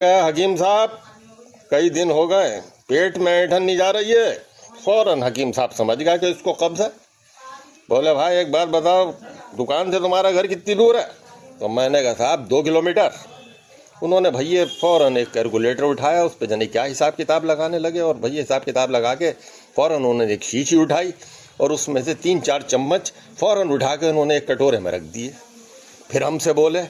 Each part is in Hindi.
हकीम साहब, कई दिन हो गए, पेट में ऐंठन नहीं जा रही है। फौरन हकीम साहब समझ गया कि इसको कब्ज है। बोले भाई एक बात बताओ, दुकान से तुम्हारा घर कितनी दूर है? तो मैंने कहा साहब 2 किलोमीटर। उन्होंने भैया फौरन एक कैलकुलेटर उठाया, उस पर जाने क्या हिसाब किताब लगाने लगे, और भैया हिसाब किताब लगा के फौरन उन्होंने एक शीशी उठाई और उसमें से 3-4 चम्मच फौरन उठा के उन्होंने एक कटोरे में रख दिए। फिर हमसे बोले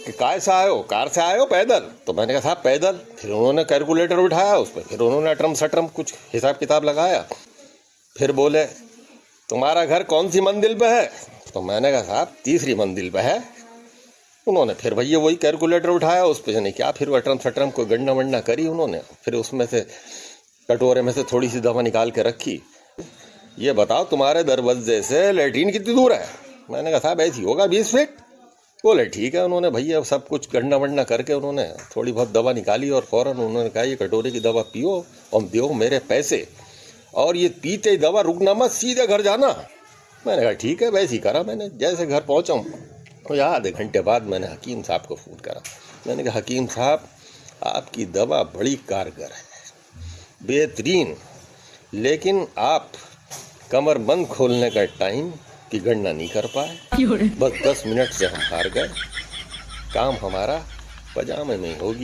कि काय से आए हो, कार से आए हो पैदल? तो मैंने कहा साहब पैदल। फिर उन्होंने कैलकुलेटर उठाया, उस पर फिर उन्होंने अटरम सटरम कुछ हिसाब किताब लगाया। फिर बोले तुम्हारा घर कौन सी मंजिल पे है? तो मैंने कहा साहब 3री मंजिल पे है। उन्होंने फिर भैया वही कैलकुलेटर उठाया, उस पर जाने क्या फिर अटरम सटरम को गणना वणना करी उन्होंने। फिर उसमें से कटोरे में से थोड़ी सी दवा निकाल के रखी। ये बताओ तुम्हारे दरवाजे से लेटरिन कितनी दूर है? मैंने कहा साहब ऐसी होगा 20 फीट। बोले ठीक है। उन्होंने भैया सब कुछ गणना वणना करके उन्होंने थोड़ी बहुत दवा निकाली और फौरन उन्होंने कहा ये कटोरे की दवा पियो और दो मेरे पैसे, और ये पीते ही दवा रुकना मत, सीधे घर जाना। मैंने कहा ठीक है। वैसे ही करा मैंने। जैसे घर पहुंचा तो आधे घंटे बाद मैंने हकीम साहब को फ़ोन करा। मैंने कहा हकीम साहब आपकी दवा बड़ी कारगर है, बेहतरीन, लेकिन आप कमर बंद खोलने का टाइम की गणना नहीं कर पाए। बस 10 मिनट से हम हार गए। काम हमारा पजामे में होगी।